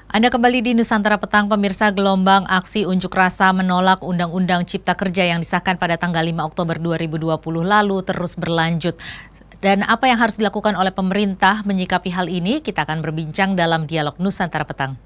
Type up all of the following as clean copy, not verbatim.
Anda kembali di Nusantara Petang, pemirsa. Gelombang aksi unjuk rasa menolak Undang-Undang Cipta Kerja yang disahkan pada tanggal 5 Oktober 2020 lalu terus berlanjut. Dan apa yang harus dilakukan oleh pemerintah menyikapi hal ini, kita akan berbincang dalam dialog Nusantara Petang.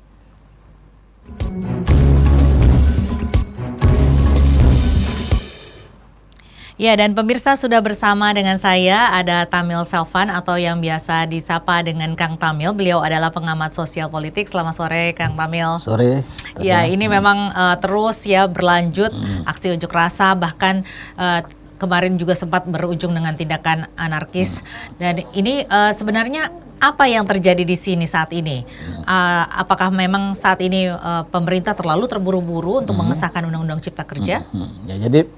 Ya, dan pemirsa, sudah bersama dengan saya ada Tamil Selvan atau yang biasa disapa dengan Kang Tamil. Beliau adalah pengamat sosial politik. Selamat sore, Kang Tamil. Sore. Ya, ini memang terus ya berlanjut aksi unjuk rasa, bahkan kemarin juga sempat berujung dengan tindakan anarkis. Dan ini sebenarnya apa yang terjadi di sini saat ini? Apakah memang saat ini pemerintah terlalu terburu-buru untuk mengesahkan Undang-Undang Cipta Kerja? Ya, jadi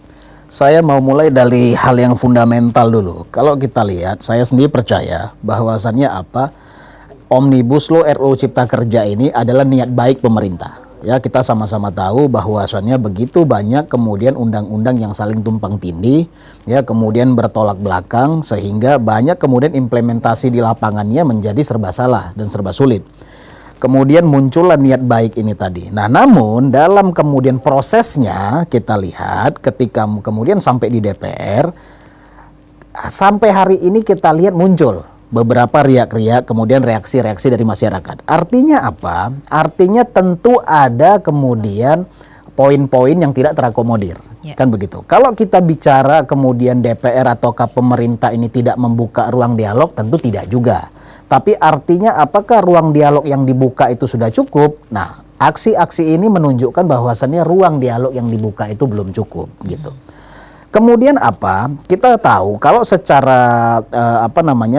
saya mau mulai dari hal yang fundamental dulu. Kalau kita lihat, saya sendiri percaya bahwasannya Omnibus Law RUU Cipta Kerja ini adalah niat baik pemerintah. Ya, kita sama-sama tahu bahwasannya begitu banyak kemudian undang-undang yang saling tumpang tindih, ya, kemudian bertolak belakang sehingga banyak kemudian implementasi di lapangannya menjadi serba salah dan serba sulit. Kemudian muncullah niat baik ini tadi. Nah, namun dalam kemudian prosesnya kita lihat ketika kemudian sampai di DPR, sampai hari ini kita lihat muncul beberapa riak-riak, kemudian reaksi-reaksi dari masyarakat. Artinya apa? Artinya tentu ada kemudian poin-poin yang tidak terakomodir. Kan begitu. Kalau kita bicara kemudian DPR ataukah pemerintah ini tidak membuka ruang dialog, tentu tidak juga. Tapi artinya apakah ruang dialog yang dibuka itu sudah cukup? Nah, aksi-aksi ini menunjukkan bahwasannya ruang dialog yang dibuka itu belum cukup gitu. Kemudian kita tahu kalau secara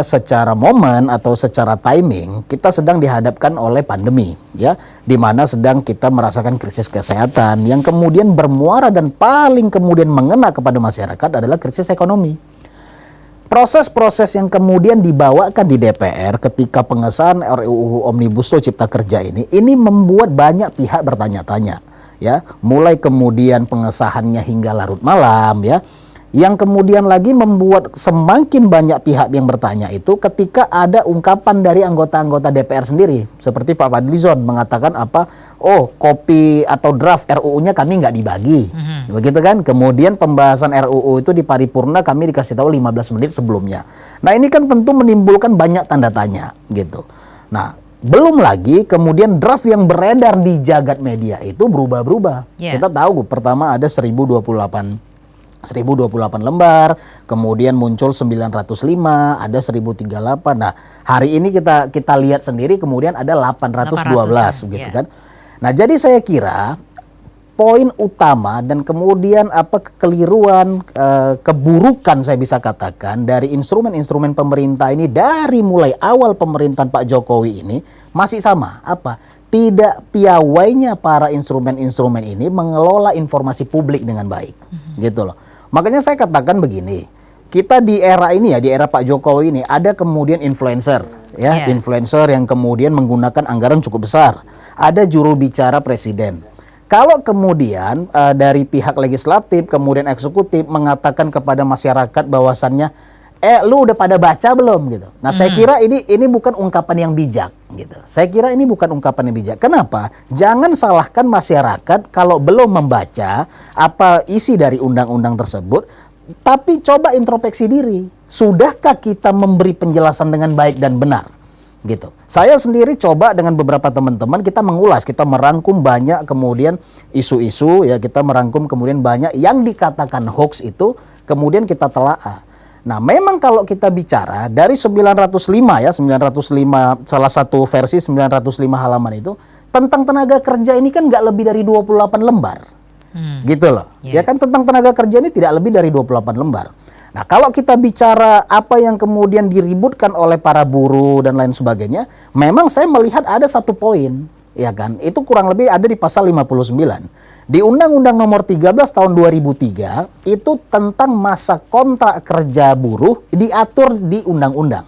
secara momen atau secara timing kita sedang dihadapkan oleh pandemi, ya, di mana sedang kita merasakan krisis kesehatan yang kemudian bermuara dan paling kemudian mengena kepada masyarakat adalah krisis ekonomi. Proses-proses yang kemudian dibawakan di DPR ketika pengesahan RUU Omnibus Law Cipta Kerja ini membuat banyak pihak bertanya-tanya, ya, mulai kemudian pengesahannya hingga larut malam, ya, yang kemudian lagi membuat semakin banyak pihak yang bertanya itu ketika ada ungkapan dari anggota-anggota DPR sendiri, seperti Pak Fadlizon mengatakan kopi atau draft RUU-nya kami nggak dibagi, begitu kan? Kemudian pembahasan RUU itu di paripurna kami dikasih tahu 15 menit sebelumnya. Nah, ini kan tentu menimbulkan banyak tanda tanya, gitu. Nah, belum lagi kemudian draft yang beredar di jagat media itu berubah-berubah. Kita tahu pertama ada 1028 lembar, kemudian muncul 905, ada 1038. Nah, hari ini kita lihat sendiri kemudian ada 812 gitu kan. Nah, jadi saya kira poin utama dan kemudian kekeliruan, keburukan saya bisa katakan dari instrumen-instrumen pemerintah ini dari mulai awal pemerintahan Pak Jokowi ini masih sama, tidak piawainya para instrumen-instrumen ini mengelola informasi publik dengan baik, gitu loh. Makanya saya katakan begini, kita di era ini ya, di era Pak Jokowi ini ada kemudian influencer, ya, influencer yang kemudian menggunakan anggaran cukup besar, ada juru bicara presiden. Kalau kemudian dari pihak legislatif kemudian eksekutif mengatakan kepada masyarakat bahwasannya lu udah pada baca belum gitu. Nah, saya kira ini bukan ungkapan yang bijak gitu. Saya kira ini bukan ungkapan yang bijak. Kenapa? Jangan salahkan masyarakat kalau belum membaca apa isi dari undang-undang tersebut, tapi coba introspeksi diri. Sudahkah kita memberi penjelasan dengan baik dan benar? Gitu. Saya sendiri coba dengan beberapa teman-teman kita mengulas, kita merangkum banyak kemudian isu-isu, ya, kita merangkum kemudian banyak yang dikatakan hoax itu kemudian kita telaah. Nah, memang kalau kita bicara dari 905 ya, 905 salah satu versi 905 halaman itu tentang tenaga kerja ini kan nggak lebih dari 28 lembar. Gitu loh. Ya kan, tentang tenaga kerja ini tidak lebih dari 28 lembar. Nah, kalau kita bicara apa yang kemudian diributkan oleh para buruh dan lain sebagainya, memang saya melihat ada satu poin, ya kan, itu kurang lebih ada di pasal 59. Di Undang-Undang Nomor 13 Tahun 2003 itu tentang masa kontrak kerja buruh diatur di undang-undang.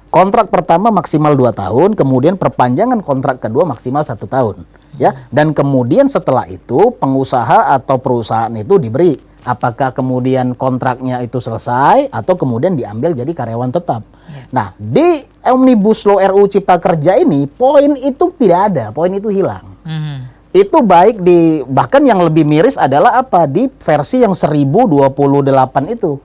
Kontrak pertama maksimal 2 tahun, kemudian perpanjangan kontrak kedua maksimal 1 tahun. Ya, dan kemudian setelah itu pengusaha atau perusahaan itu diberi apakah kemudian kontraknya itu selesai atau kemudian diambil jadi karyawan tetap. Nah, di Omnibus Law RUU Cipta Kerja ini poin itu tidak ada, poin itu hilang. Itu baik di, bahkan yang lebih miris adalah apa, di versi yang 1028 itu.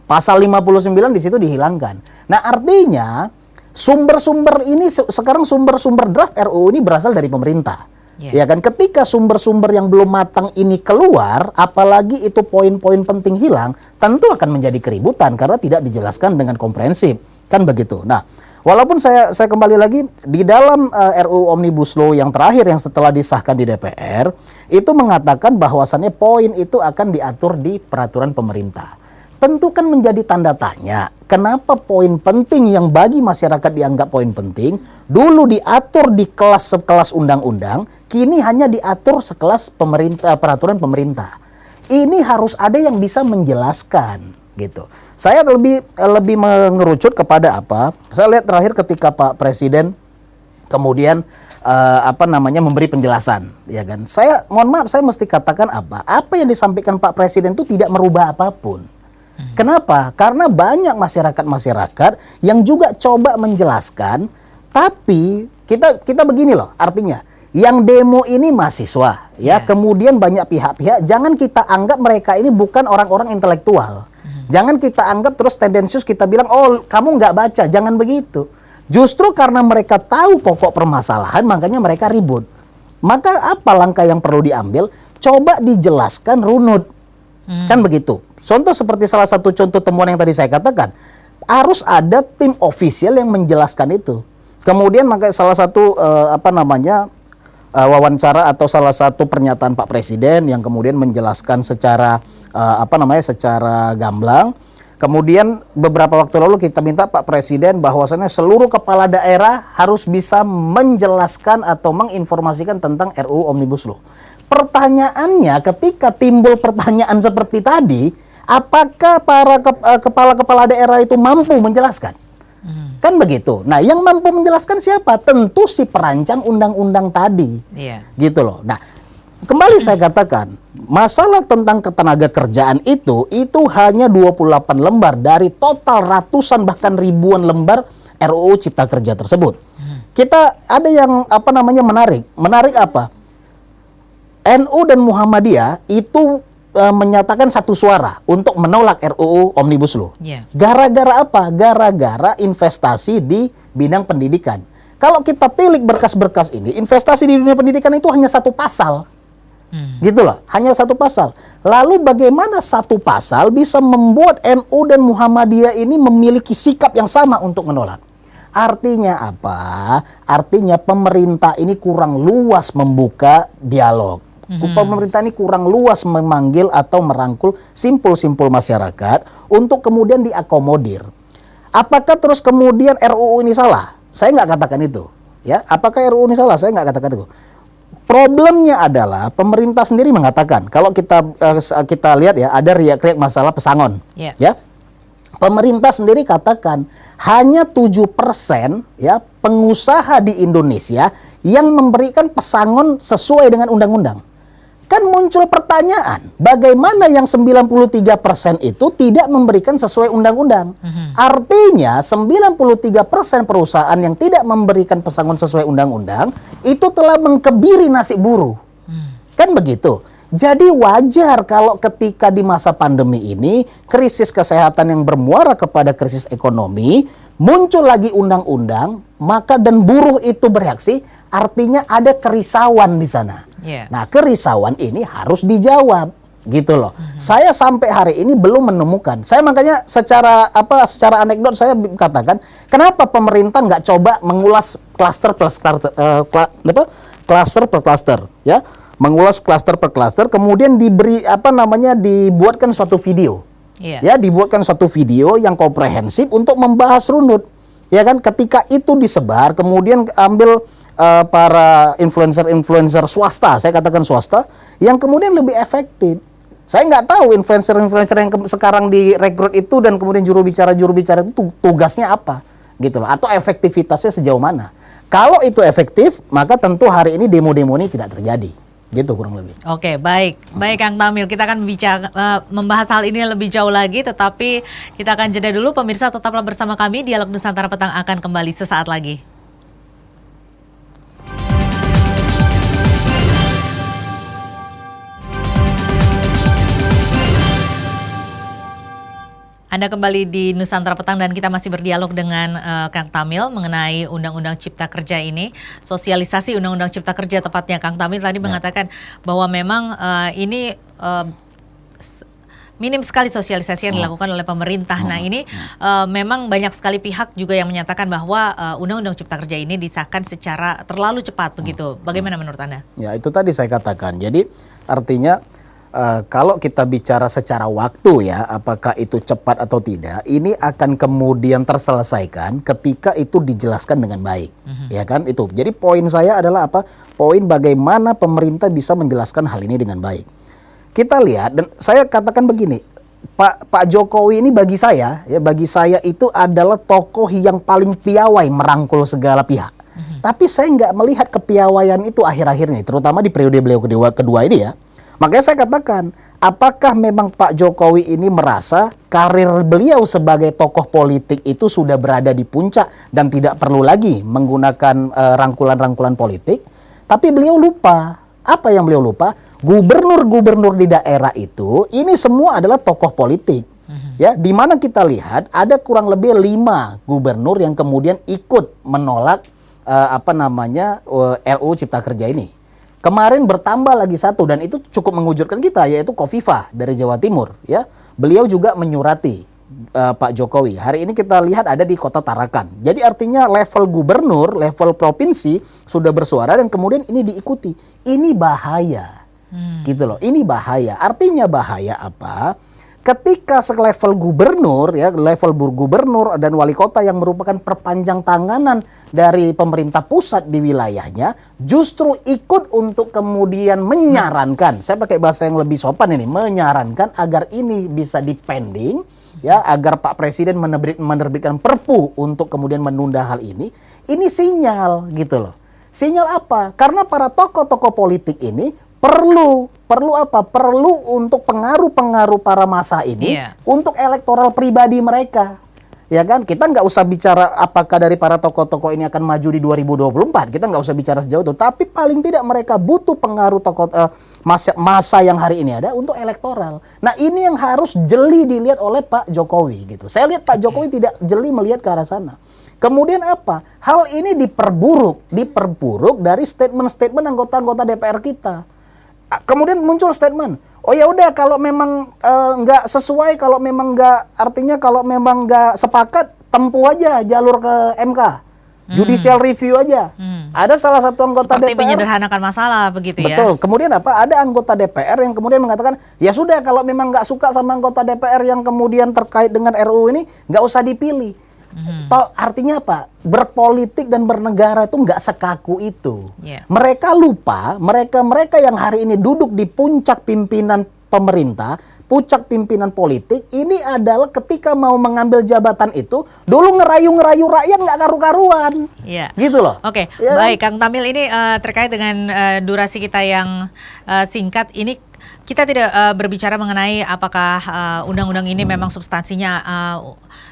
Pasal 59 di situ dihilangkan. Nah, artinya sumber-sumber ini sekarang sumber-sumber draft RUU ini berasal dari pemerintah. Ya kan, ketika sumber-sumber yang belum matang ini keluar, apalagi itu poin-poin penting hilang, tentu akan menjadi keributan karena tidak dijelaskan dengan komprehensif. Kan begitu. Nah, walaupun saya kembali lagi di dalam RUU Omnibus Law yang terakhir yang setelah disahkan di DPR, itu mengatakan bahwasannya poin itu akan diatur di peraturan pemerintah. Tentu kan menjadi tanda tanya, kenapa poin penting yang bagi masyarakat dianggap poin penting, dulu diatur di sekelas undang-undang, kini hanya diatur sekelas peraturan pemerintah. Ini harus ada yang bisa menjelaskan, gitu. Saya lebih mengerucut kepada apa? Saya lihat terakhir ketika Pak Presiden kemudian memberi penjelasan, ya kan? Saya mohon maaf, saya mesti katakan apa yang disampaikan Pak Presiden itu tidak merubah apapun. Kenapa? Karena banyak masyarakat yang juga coba menjelaskan, tapi kita begini loh, artinya yang demo ini mahasiswa, ya. Kemudian banyak pihak-pihak, jangan kita anggap mereka ini bukan orang-orang intelektual. Jangan kita anggap terus tendensius kita bilang, oh kamu nggak baca, jangan begitu. Justru karena mereka tahu pokok permasalahan, makanya mereka ribut. Maka apa langkah yang perlu diambil? Coba dijelaskan runut. Kan begitu. Contoh seperti salah satu contoh temuan yang tadi saya katakan, harus ada tim ofisial yang menjelaskan itu. Kemudian maka salah satu wawancara atau salah satu pernyataan Pak Presiden yang kemudian menjelaskan secara secara gamblang. Kemudian beberapa waktu lalu kita minta Pak Presiden bahwasannya seluruh kepala daerah harus bisa menjelaskan atau menginformasikan tentang RUU Omnibus Law. Pertanyaannya, ketika timbul pertanyaan seperti tadi, apakah para kepala-kepala daerah itu mampu menjelaskan? Kan begitu. Nah, yang mampu menjelaskan siapa? Tentu si perancang undang-undang tadi. Gitu loh. Nah, kembali saya katakan, masalah tentang ketenaga kerjaan itu hanya 28 lembar dari total ratusan bahkan ribuan lembar RUU Cipta Kerja tersebut. Kita ada yang menarik. Menarik apa? NU dan Muhammadiyah itu menyatakan satu suara untuk menolak RUU Omnibus Law. Gara-gara apa? Gara-gara investasi di bidang pendidikan. Kalau kita tilik berkas-berkas ini, investasi di dunia pendidikan itu hanya satu pasal. Gitu loh, hanya satu pasal. Lalu bagaimana satu pasal bisa membuat NU dan Muhammadiyah ini memiliki sikap yang sama untuk menolak? Artinya apa? Artinya pemerintah ini kurang luas membuka dialog. Pemerintah ini kurang luas memanggil atau merangkul simpul-simpul masyarakat untuk kemudian diakomodir. Apakah terus kemudian RUU ini salah? Saya nggak katakan itu. Ya, apakah RUU ini salah? Saya nggak katakan itu. Problemnya adalah pemerintah sendiri mengatakan, kalau kita lihat ya, ada riak-riak masalah pesangon. Ya, pemerintah sendiri katakan hanya 7% ya pengusaha di Indonesia yang memberikan pesangon sesuai dengan undang-undang. Kan muncul pertanyaan, bagaimana yang 93% itu tidak memberikan sesuai undang-undang? Artinya 93% perusahaan yang tidak memberikan pesangon sesuai undang-undang itu telah mengkebiri nasib buruh. Kan begitu. Jadi wajar kalau ketika di masa pandemi ini, krisis kesehatan yang bermuara kepada krisis ekonomi, muncul lagi undang-undang, maka dan buruh itu bereaksi, artinya ada kerisauan di sana. Nah, kerisauan ini harus dijawab, gitu loh. Saya sampai hari ini belum menemukan. Saya makanya secara anekdot saya katakan, kenapa pemerintah nggak coba mengulas klaster per klaster, ya? Mengulas klaster per klaster, kemudian dibuatkan suatu video. Ya, dibuatkan suatu video yang komprehensif untuk membahas runut. Ya kan, ketika itu disebar, kemudian ambil para influencer swasta, saya katakan swasta, yang kemudian lebih efektif. Saya nggak tahu influencer yang sekarang direkrut itu dan kemudian juru bicara itu tugasnya apa, gitu loh, atau efektivitasnya sejauh mana. Kalau itu efektif, maka tentu hari ini demo-demo ini tidak terjadi. Gitu kurang lebih. Oke, baik Kang Tamil, kita akan membahas hal ini lebih jauh lagi, tetapi kita akan jeda dulu. Pemirsa tetaplah bersama kami, Dialog Nusantara Petang akan kembali sesaat lagi. Anda kembali di Nusantara Petang dan kita masih berdialog dengan Kang Tamil mengenai Undang-Undang Cipta Kerja ini. Sosialisasi Undang-Undang Cipta Kerja tepatnya. Kang Tamil tadi mengatakan bahwa memang ini minim sekali sosialisasi yang dilakukan oleh pemerintah. Nah ini memang banyak sekali pihak juga yang menyatakan bahwa Undang-Undang Cipta Kerja ini disahkan secara terlalu cepat begitu. Bagaimana menurut Anda? Ya itu tadi saya katakan. Jadi artinya kalau kita bicara secara waktu ya, apakah itu cepat atau tidak, ini akan kemudian terselesaikan ketika itu dijelaskan dengan baik, ya kan itu. Jadi poin saya adalah apa? Poin bagaimana pemerintah bisa menjelaskan hal ini dengan baik. Kita lihat dan saya katakan begini, Pak Jokowi ini bagi saya itu adalah tokoh yang paling piawai merangkul segala pihak. Tapi saya nggak melihat kepiawaian itu akhir-akhir ini, terutama di periode beliau kedua ini ya. Makanya saya katakan, apakah memang Pak Jokowi ini merasa karir beliau sebagai tokoh politik itu sudah berada di puncak dan tidak perlu lagi menggunakan rangkulan-rangkulan politik? Tapi beliau lupa. Apa yang beliau lupa? Gubernur-gubernur di daerah itu, ini semua adalah tokoh politik. Ya, di mana kita lihat ada kurang lebih 5 gubernur yang kemudian ikut menolak RUU Cipta Kerja ini. Kemarin bertambah lagi 1 dan itu cukup mengujudkan kita, yaitu Khofifah dari Jawa Timur. Ya, beliau juga menyurati Pak Jokowi. Hari ini kita lihat ada di Kota Tarakan. Jadi artinya level gubernur, level provinsi sudah bersuara dan kemudian ini diikuti. Ini bahaya, gitu loh. Ini bahaya. Artinya bahaya apa? Ketika selevel gubernur, ya level gubernur dan wali kota yang merupakan perpanjang tanganan dari pemerintah pusat di wilayahnya, justru ikut untuk kemudian menyarankan, saya pakai bahasa yang lebih sopan ini, menyarankan agar ini bisa dipending, ya agar Pak Presiden menerbitkan perpu untuk kemudian menunda hal ini sinyal gitu loh. Sinyal apa? Karena para tokoh-tokoh politik ini perlu apa? Perlu untuk pengaruh-pengaruh para masa ini untuk elektoral pribadi mereka. Ya kan? Kita nggak usah bicara apakah dari para tokoh-tokoh ini akan maju di 2024. Kita nggak usah bicara sejauh itu. Tapi paling tidak mereka butuh pengaruh tokoh masa yang hari ini ada untuk elektoral. Nah ini yang harus jeli dilihat oleh Pak Jokowi gitu. Saya lihat Pak Jokowi tidak jeli melihat ke arah sana. Kemudian apa? Hal ini diperburuk dari statement-statement anggota-anggota DPR kita. Kemudian muncul statement, oh ya udah kalau memang nggak sesuai, kalau memang nggak sepakat, tempuh aja jalur ke MK, judicial review aja. Ada salah satu anggota seperti DPR menyederhanakan masalah begitu ya. Betul. Kemudian apa? Ada anggota DPR yang kemudian mengatakan, ya sudah kalau memang nggak suka sama anggota DPR yang kemudian terkait dengan RUU ini, nggak usah dipilih. Artinya apa? Berpolitik dan bernegara itu nggak sekaku itu. Mereka lupa, mereka yang hari ini duduk di puncak pimpinan pemerintah, puncak pimpinan politik, ini adalah ketika mau mengambil jabatan itu, dulu ngerayu-ngerayu rakyat nggak karu-karuan. Gitu loh. Oke, baik Kang Tamil, ini terkait dengan durasi kita yang singkat ini. Kita tidak berbicara mengenai apakah undang-undang ini memang substansinya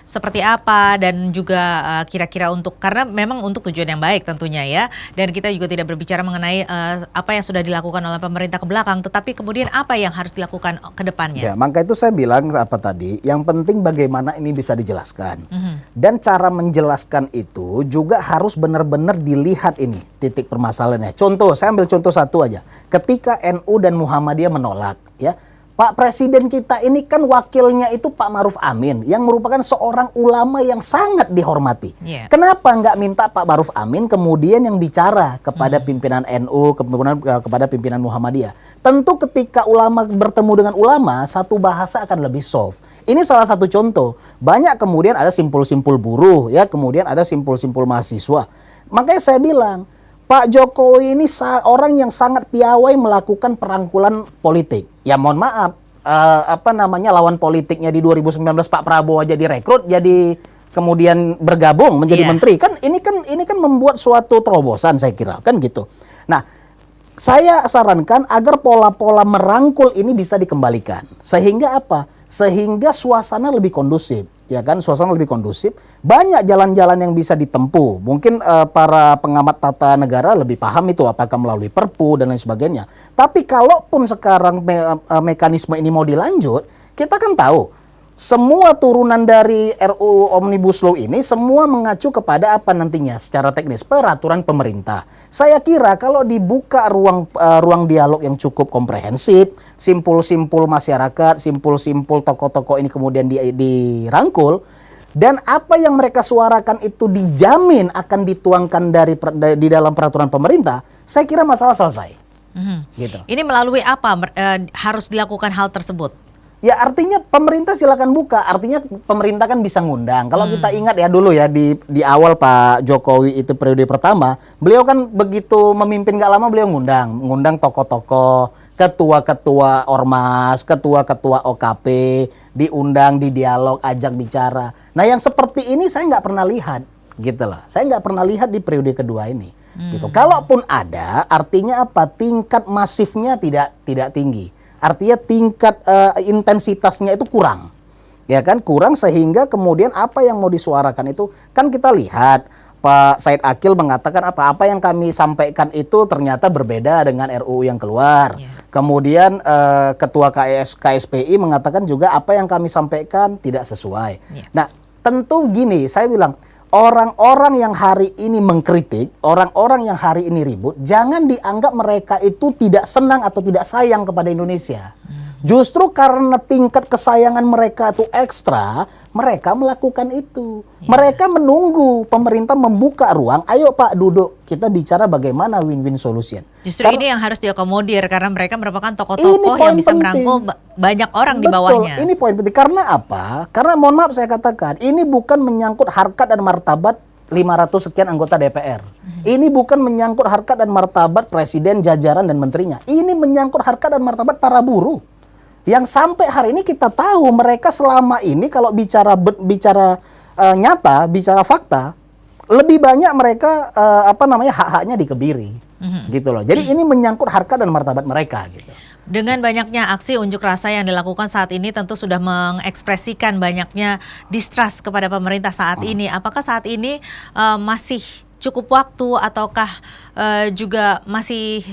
seperti apa dan juga kira-kira karena memang untuk tujuan yang baik tentunya ya. Dan kita juga tidak berbicara mengenai apa yang sudah dilakukan oleh pemerintah ke belakang, tetapi kemudian apa yang harus dilakukan ke depannya. Ya, maka itu saya bilang apa tadi, yang penting bagaimana ini bisa dijelaskan. Dan cara menjelaskan itu juga harus benar-benar dilihat ini titik permasalahannya. Contoh, saya ambil contoh satu aja. Ketika NU dan Muhammadiyah menolak, ya Pak Presiden kita ini kan wakilnya itu Pak Ma'ruf Amin yang merupakan seorang ulama yang sangat dihormati. Kenapa nggak minta Pak Ma'ruf Amin kemudian yang bicara kepada pimpinan NU, kemudian kepada pimpinan Muhammadiyah? Tentu ketika ulama bertemu dengan ulama, satu bahasa akan lebih soft. Ini salah satu contoh. Banyak kemudian ada simpul-simpul buruh, ya kemudian ada simpul-simpul mahasiswa. Makanya saya bilang, Pak Jokowi ini orang yang sangat piawai melakukan perangkulan politik. Ya mohon maaf, lawan politiknya di 2019 Pak Prabowo aja direkrut, jadi kemudian bergabung menjadi menteri. Ini kan membuat suatu terobosan saya kira, kan gitu. Nah, Saya sarankan agar pola-pola merangkul ini bisa dikembalikan. Sehingga apa? Sehingga suasana lebih kondusif. Ya kan, suasana lebih kondusif. Banyak jalan-jalan yang bisa ditempuh. Mungkin para pengamat tata negara lebih paham itu apakah melalui Perpu dan lain sebagainya. Tapi kalaupun sekarang mekanisme ini mau dilanjut, kita kan tahu semua turunan dari RUU Omnibus Law ini semua mengacu kepada apa nantinya secara teknis peraturan pemerintah. Saya kira kalau dibuka ruang dialog yang cukup komprehensif, simpul-simpul masyarakat, simpul-simpul tokoh-tokoh ini kemudian dirangkul, dan apa yang mereka suarakan itu dijamin akan dituangkan di dalam peraturan pemerintah, saya kira masalah selesai. Gitu. Ini melalui apa harus dilakukan hal tersebut? Ya artinya pemerintah silakan buka, artinya pemerintah kan bisa ngundang. Kalau kita ingat ya dulu ya di awal Pak Jokowi itu periode pertama, beliau kan begitu memimpin gak lama beliau ngundang tokoh-tokoh, ketua-ketua ormas, ketua-ketua OKP, diundang di dialog, ajak bicara. Nah yang seperti ini saya nggak pernah lihat, gitu loh. Saya nggak pernah lihat di periode kedua ini, gitu. Kalaupun ada, artinya apa? Tingkat masifnya tidak tinggi. Artinya tingkat intensitasnya itu kurang, ya kan, kurang sehingga kemudian apa yang mau disuarakan itu kan kita lihat Pak Said Akil mengatakan apa yang kami sampaikan itu ternyata berbeda dengan RUU yang keluar. Kemudian Ketua KSPI mengatakan juga apa yang kami sampaikan tidak sesuai. Nah tentu gini, saya bilang orang-orang yang hari ini mengkritik, orang-orang yang hari ini ribut, jangan dianggap mereka itu tidak senang atau tidak sayang kepada Indonesia. Justru karena tingkat kesayangan mereka itu ekstra, mereka melakukan itu. Mereka menunggu pemerintah membuka ruang, ayo Pak duduk, kita bicara bagaimana win-win solution. Justru ini yang harus diakomodir karena mereka merupakan tokoh-tokoh yang bisa merangkul banyak orang di bawahnya. Betul, ini poin penting. Karena apa? Karena mohon maaf saya katakan, ini bukan menyangkut harkat dan martabat 500 sekian anggota DPR. Ini bukan menyangkut harkat dan martabat presiden, jajaran dan menterinya. Ini menyangkut harkat dan martabat para buruh. Yang sampai hari ini kita tahu mereka selama ini kalau bicara nyata, bicara fakta, lebih banyak mereka hak-haknya dikebiri. Gitu loh. Jadi ini menyangkut harkat dan martabat mereka gitu. Dengan banyaknya aksi unjuk rasa yang dilakukan saat ini tentu sudah mengekspresikan banyaknya distrust kepada pemerintah saat ini. Apakah saat ini masih cukup waktu ataukah juga masih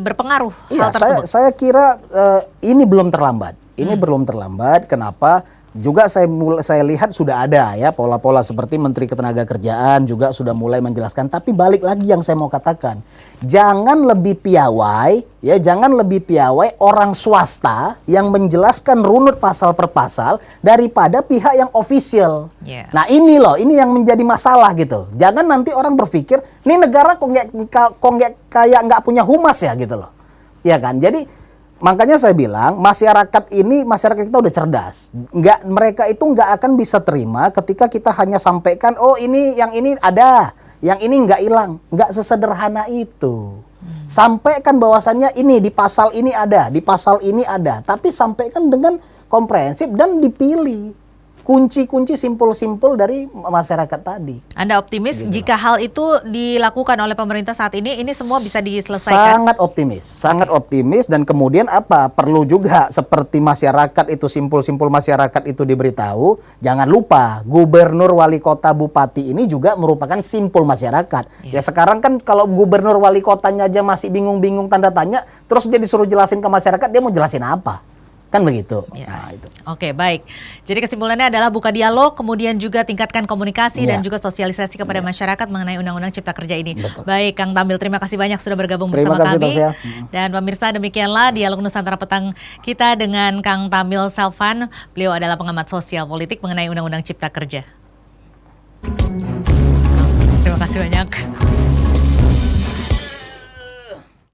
berpengaruh hal tersebut? Saya kira ini belum terlambat. Ini belum terlambat. Kenapa? Juga saya lihat sudah ada ya pola-pola seperti Menteri Ketenagakerjaan juga sudah mulai menjelaskan. Tapi balik lagi yang saya mau katakan, jangan lebih piawai orang swasta yang menjelaskan runut pasal per pasal daripada pihak yang official. Nah ini yang menjadi masalah gitu. Jangan nanti orang berpikir, nih negara kok kayak nggak punya humas ya gitu loh, ya kan? Jadi makanya saya bilang masyarakat kita udah cerdas. Mereka itu nggak akan bisa terima ketika kita hanya sampaikan, oh yang ini ada, yang ini nggak hilang. Nggak sesederhana itu. Sampaikan bahwasannya ini di pasal ini ada, di pasal ini ada. Tapi sampaikan dengan komprehensif dan dipilih kunci-kunci simpul-simpul dari masyarakat tadi. Anda optimis jika hal itu dilakukan oleh pemerintah saat ini semua bisa diselesaikan? Sangat optimis dan kemudian perlu juga seperti masyarakat itu, simpul-simpul masyarakat itu diberitahu, jangan lupa gubernur, wali kota, bupati ini juga merupakan simpul masyarakat. Ya sekarang kan kalau gubernur, wali kotanya aja masih bingung-bingung tanda tanya, terus dia disuruh jelasin ke masyarakat, dia mau jelasin apa? Kan begitu. Nah, itu. Oke, baik. Jadi kesimpulannya adalah buka dialog, kemudian juga tingkatkan komunikasi dan juga sosialisasi kepada masyarakat mengenai Undang-Undang Cipta Kerja ini. Betul. Baik, Kang Tambil, terima kasih banyak sudah bergabung bersama kami. Dan pemirsa, demikianlah dialog Nusantara Petang kita dengan Kang Tambil Selvan. Beliau adalah pengamat sosial politik mengenai Undang-Undang Cipta Kerja. Terima kasih banyak.